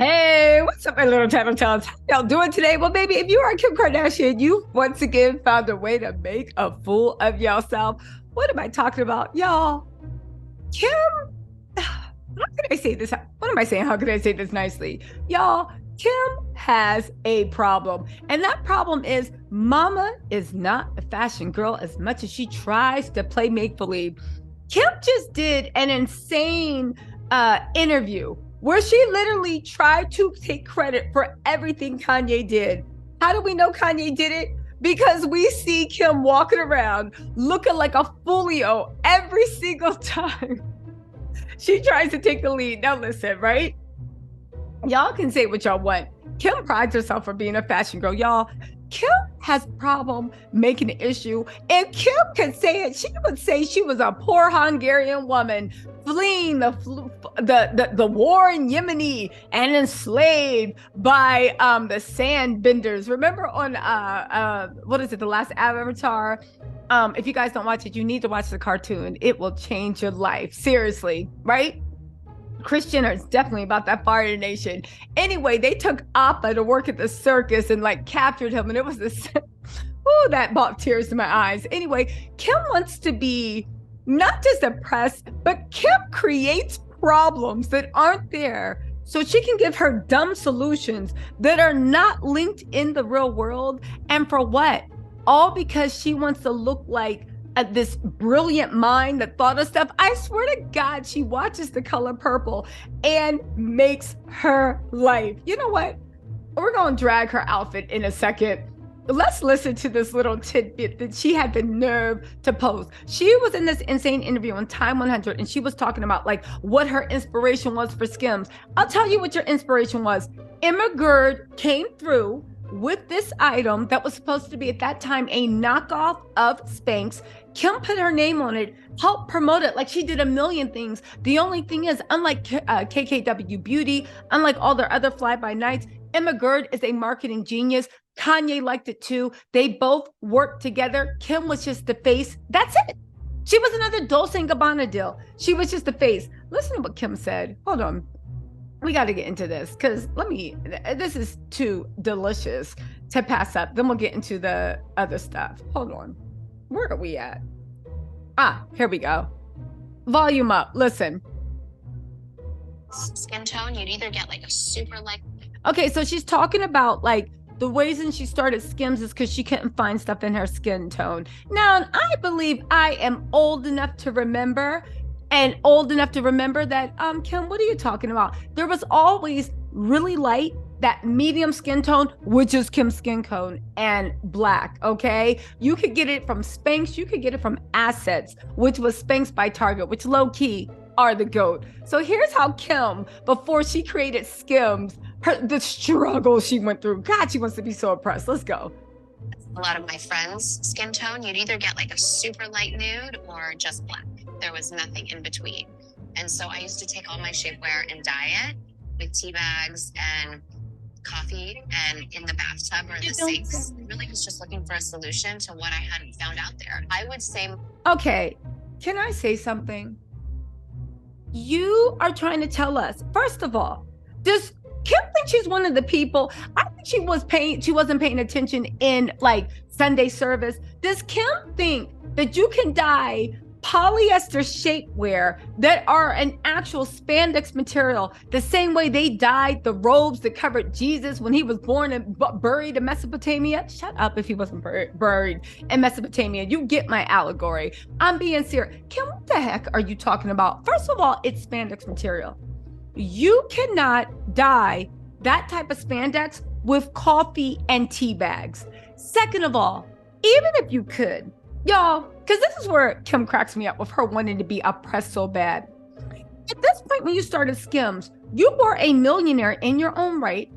Hey, what's up, my little TisaTells? How y'all doing today? Well, baby, if you are Kim Kardashian, you once again found a way to make a fool of yourself. What am I talking about? Y'all, Kim, how can I say this? What am I saying? How can I say this nicely? Y'all, Kim has a problem. And that problem is Mama is not a fashion girl as much as she tries to play make-believe. Kim just did an insane interview where she literally tried to take credit for everything Kanye did. How do we know Kanye did it? Because we see Kim walking around looking like a folio every single time she tries to take the lead. Now listen, right? Y'all can say what y'all want. Kim prides herself for being a fashion girl. Y'all, Kim has a problem making an issue. And Kim could say it. She would say she was a poor Hungarian woman fleeing the war in Yemeni and enslaved by the sand benders. Remember on what is it, the last Avatar? If you guys don't watch it, you need to watch the cartoon. It will change your life. Seriously, right? Christian is definitely about that fire in the nation. Anyway, they took Appa to work at the circus and like captured him, and it was this oh, that brought tears to my eyes. Anyway, Kim wants to be not just oppressed, but Kim creates problems that aren't there so she can give her dumb solutions that are not linked in the real world. And for what? All because she wants to look like this brilliant mind that thought of stuff. I swear to God, she watches The Color Purple and makes her life. You know what? We're going to drag her outfit in a second. Let's listen to this little tidbit that she had the nerve to post. She was in this insane interview on Time 100, and she was talking about like what her inspiration was for Skims. I'll tell you what your inspiration was. Emma Gerd came through with this item that was supposed to be at that time a knockoff of Spanx. Kim put her name on it, helped promote it like she did a million things. The only thing is, unlike KKW Beauty, unlike all their other fly-by-nights, Emma Gerd is a marketing genius. Kanye liked it too. They both worked together. Kim was just the face. That's it. She was another Dolce & Gabbana deal. She was just the face. Listen to what Kim said. Hold on. We got to get into this because this is too delicious to pass up. Then we'll get into the other stuff. Hold on. Where are we at? Here we go. Volume up. Listen. Skin tone, you'd either get like a super light. Okay, so she's talking about like the reason she started Skims is because she couldn't find stuff in her skin tone. Now, I believe I am old enough to remember that, Kim, what are you talking about? There was always really light, that medium skin tone, which is Kim's skin tone, and black, okay? You could get it from Spanx, you could get it from Assets, which was Spanx by Target, which low-key are the GOAT. So here's how Kim, before she created Skims, the struggle she went through. God, she wants to be so oppressed. Let's go. A lot of my friends' skin tone, you'd either get like a super light nude or just black. There was nothing in between. And so I used to take all my shapewear and dye it with tea bags and coffee and in the bathtub or in the sinks. I really was just looking for a solution to what I hadn't found out there. I would say... Okay, can I say something? You are trying to tell us, first of all, does Kim think she's one of the people? I think she wasn't paying attention in like Sunday service. Does Kim think that you can dye polyester shapewear that are an actual spandex material the same way they dyed the robes that covered Jesus when he was born and buried in Mesopotamia? Shut up if he wasn't buried in Mesopotamia. You get my allegory. I'm being serious. Kim, what the heck are you talking about? First of all, it's spandex material. You cannot dye that type of spandex with coffee and tea bags. Second of all, even if you could, y'all, because this is where Kim cracks me up with her wanting to be oppressed so bad. At this point, when you started Skims, you were a millionaire in your own right.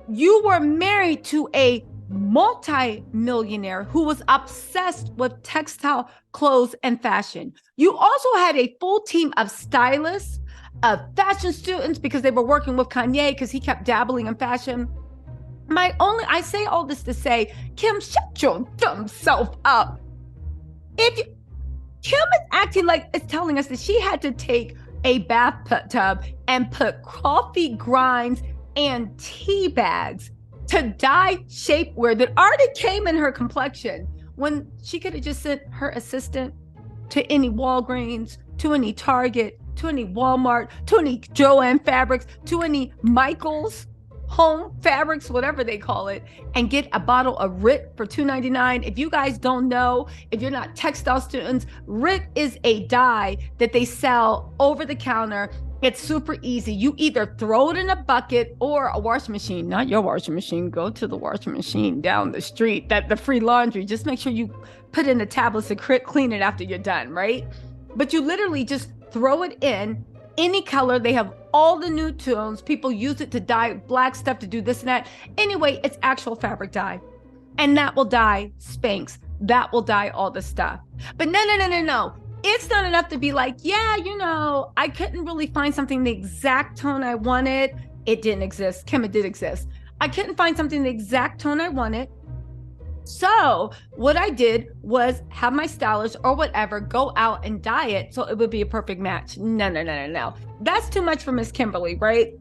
You were married to a multi-millionaire who was obsessed with textile clothes and fashion. You also had a full team of stylists, of fashion students, because they were working with Kanye because he kept dabbling in fashion. I say all this to say, Kim, shut your dumb self up. Kim is acting like it's telling us that she had to take a bathtub and put coffee grinds and tea bags to dye shapewear that already came in her complexion when she could have just sent her assistant to any Walgreens, to any Target, to any Walmart, to any Joann Fabrics, to any Michaels Home Fabrics, whatever they call it, and get a bottle of RIT for $2.99. If you guys don't know, if you're not textile students, RIT is a dye that they sell over the counter. It's super easy. You either throw it in a bucket or a washing machine, not your washing machine. Go to the washing machine down the street, the free laundry. Just make sure you put in the tablets and clean it after you're done, right? But you literally just throw it in any color. They have all the new tunes. People use it to dye black stuff, to do this and that. Anyway, it's actual fabric dye. And that will dye Spanx. That will dye all the stuff. But no. It's not enough to be like, yeah, I couldn't really find something the exact tone I wanted. It didn't exist. Kim, it did exist. I couldn't find something the exact tone I wanted. So what I did was have my stylist or whatever go out and dye it so it would be a perfect match. No. That's too much for Miss Kimberly, right?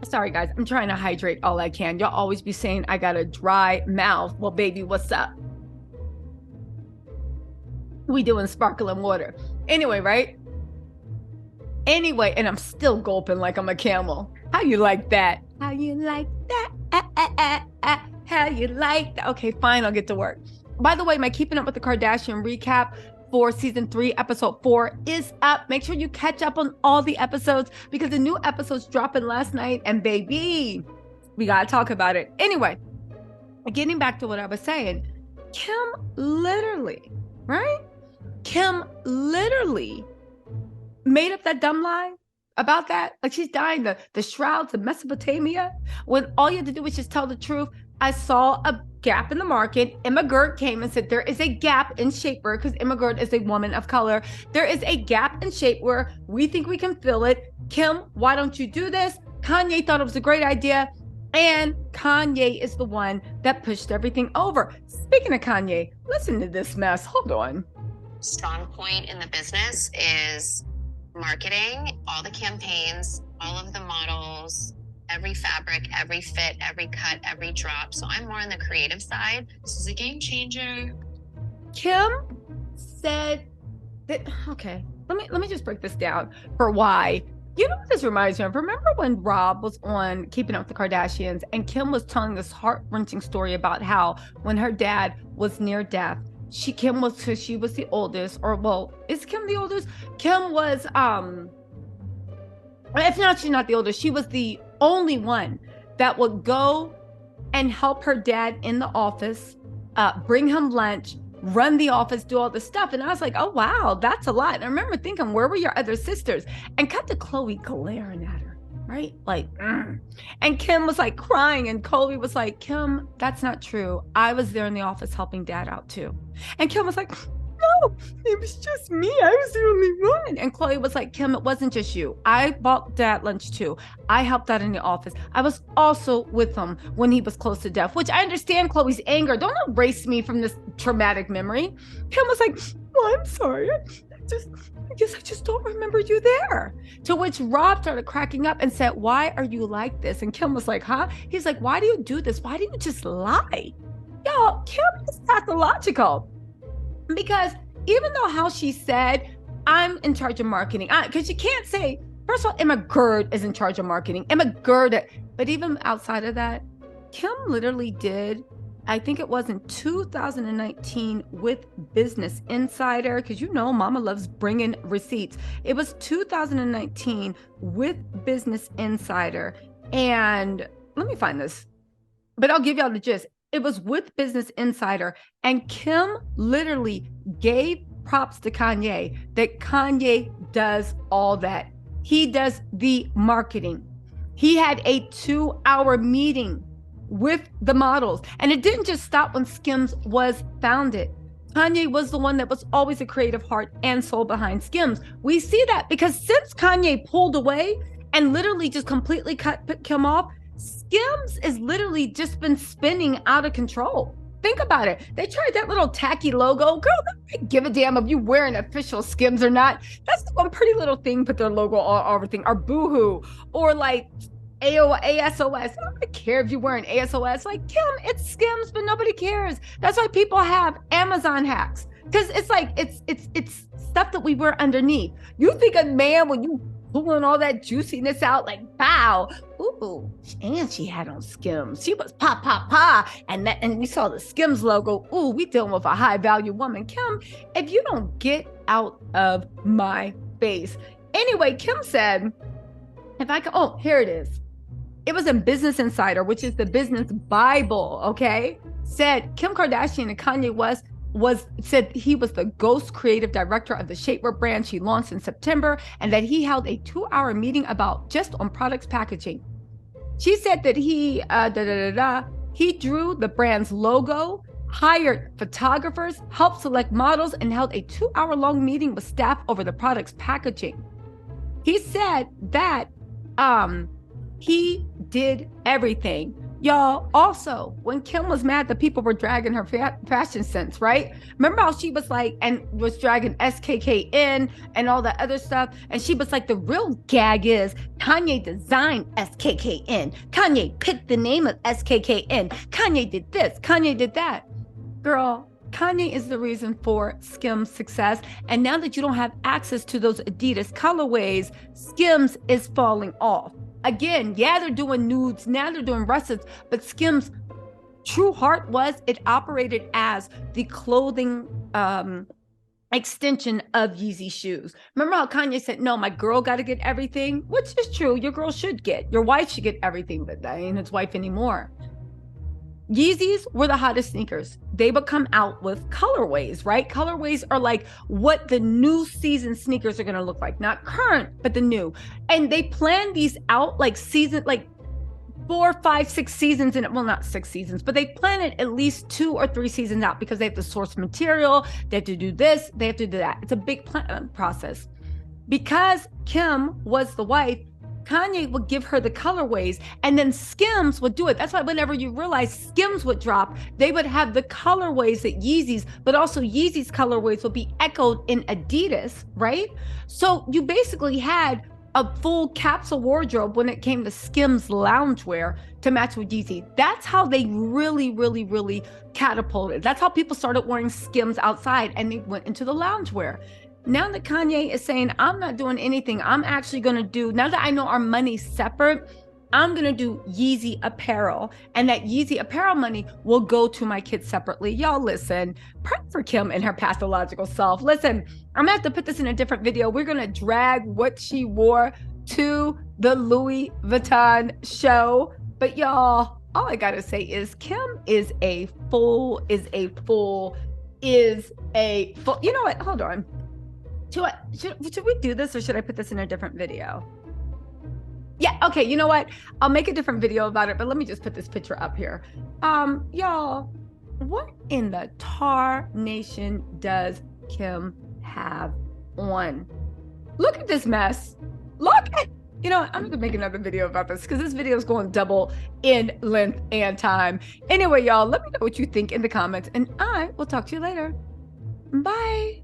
Sorry, guys. I'm trying to hydrate all I can. Y'all always be saying I got a dry mouth. Well, baby, what's up? We doing sparkling water. Anyway, right? Anyway, and I'm still gulping like I'm a camel. How you like that? How you like that? How you like that? Okay, fine, I'll get to work. By the way, my Keeping Up with the Kardashian recap for season 3, episode 4 is up. Make sure you catch up on all the episodes because the new episodes dropping last night, and baby, we gotta talk about it. Anyway, getting back to what I was saying, Kim literally, right? Kim literally made up that dumb lie about that. Like she's dying the shrouds of Mesopotamia when all you had to do was just tell the truth. I saw a gap in the market. Emma Gerd came and said there is a gap in shapewear because Emma Gerd is a woman of color. There is a gap in shapewear. We think we can fill it. Kim, why don't you do this? Kanye thought it was a great idea. And Kanye is the one that pushed everything over. Speaking of Kanye, listen to this mess. Hold on. Strong point in the business is marketing, all the campaigns, all of the models, every fabric, every fit, every cut, every drop. So I'm more on the creative side. This is a game changer. Kim said that, okay, let me just break this down for why. You know what this reminds me of? Remember when Rob was on Keeping Up with the Kardashians and Kim was telling this heart-wrenching story about how when her dad was near death, she was the oldest, or well, is Kim the oldest? Kim was, if not, she's not the oldest. She was the only one that would go and help her dad in the office, bring him lunch, run the office, do all the stuff. And I was like, oh, wow, that's a lot. And I remember thinking, where were your other sisters? And cut to Chloe glaring at her, right? Like, And Kim was like crying. And Chloe was like, Kim, that's not true. I was there in the office helping dad out too. And Kim was like, no, it was just me. I was the only one. And Chloe was like, Kim, it wasn't just you. I bought dad lunch too. I helped out in the office. I was also with him when he was close to death, which I understand Chloe's anger. Don't erase me from this traumatic memory. Kim was like, well, I'm sorry. I guess I just don't remember you there. To which Rob started cracking up and said, why are you like this? And Kim was like, huh? He's like, why do you do this? Why do you just lie? Y'all, Kim is pathological. Because even though how she said, I'm in charge of marketing, because you can't say, first of all, Emma Gerd is in charge of marketing. Emma Gerd, but even outside of that, Kim literally did, I think it was in 2019 with Business Insider, because you know Mama loves bringing receipts. It was 2019 with Business Insider. And let me find this, but I'll give y'all the gist. It was with Business Insider, and Kim literally gave props to Kanye that Kanye does all that. He does the marketing. He had a 2-hour meeting with the models, and it didn't just stop when Skims was founded. Kanye was the one that was always a creative heart and soul behind Skims. We see that because since Kanye pulled away and literally just completely cut Kim off, Skims is literally just been spinning out of control. Think about it. They tried that little tacky logo. Girl, they don't give a damn if you wearing official Skims or not. That's the one pretty little thing, put their logo on everything. Or Boohoo. Or like ASOS. I don't care if you're wearing ASOS. Like, Kim, it's Skims, but nobody cares. That's why people have Amazon hacks. Because it's like, it's stuff that we wear underneath. You think a man, when you pulling all that juiciness out, like, bow, ooh, and she had on Skims. She was pa. And we saw the Skims logo. Ooh, we dealing with a high value woman. Kim, if you don't get out of my face. Anyway, Kim said, if I could, oh, here it is. It was in Business Insider, which is the business Bible, okay? Said Kim Kardashian and Kanye West said he was the ghost creative director of the shapewear brand she launched in September, and that he held a 2-hour meeting about just on products packaging. She said that he drew the brand's logo, hired photographers, helped select models, and held a 2-hour-long meeting with staff over the product's packaging. He said that he did everything. Y'all, also, when Kim was mad that people were dragging her fashion sense, right? Remember how she was like, and was dragging SKK in and all that other stuff? And she was like, the real gag is Kanye designed SKK in. Kanye picked the name of SKK in. Kanye did this. Kanye did that. Girl, Kanye is the reason for Skims' success. And now that you don't have access to those Adidas colorways, Skims is falling off. Again, yeah, they're doing nudes, now they're doing russets, but Skims' true heart was it operated as the clothing extension of Yeezy shoes. Remember how Kanye said, no, my girl got to get everything, which is true. Your girl should get, your wife should get everything, but that ain't his wife anymore. Yeezys were the hottest sneakers. They would come out with colorways, right? Colorways are like what the new season sneakers are going to look like. Not current, but the new. And they plan these out like 4, 5, 6 seasons in it. Well, not 6 seasons, but they plan it at least 2 or 3 seasons out because they have to source material. They have to do this. They have to do that. It's a big process. Because Kim was the wife, Kanye would give her the colorways, and then Skims would do it. That's why whenever you realize Skims would drop, they would have the colorways that Yeezys, but also Yeezys colorways would be echoed in Adidas, right? So you basically had a full capsule wardrobe when it came to Skims loungewear to match with Yeezy. That's how they really catapulted. That's how people started wearing Skims outside, and they went into the loungewear. Now that Kanye is saying, I'm not doing anything, I'm actually going to do, now that I know our money's separate, I'm going to do Yeezy apparel, and that Yeezy apparel money will go to my kids separately. Y'all listen, pray for Kim and her pathological self. Listen, I'm going to have to put this in a different video. We're going to drag what she wore to the Louis Vuitton show. But y'all, all I got to say is Kim is a fool. You know what? Hold on. Should we do this, or should I put this in a different video? Yeah, okay, you know what? I'll make a different video about it, but let me just put this picture up here. Y'all, what in the tar nation does Kim have on? Look at this mess. Look at, you know, I'm gonna make another video about this because this video is going double in length and time. Anyway, y'all, let me know what you think in the comments, and I will talk to you later. Bye.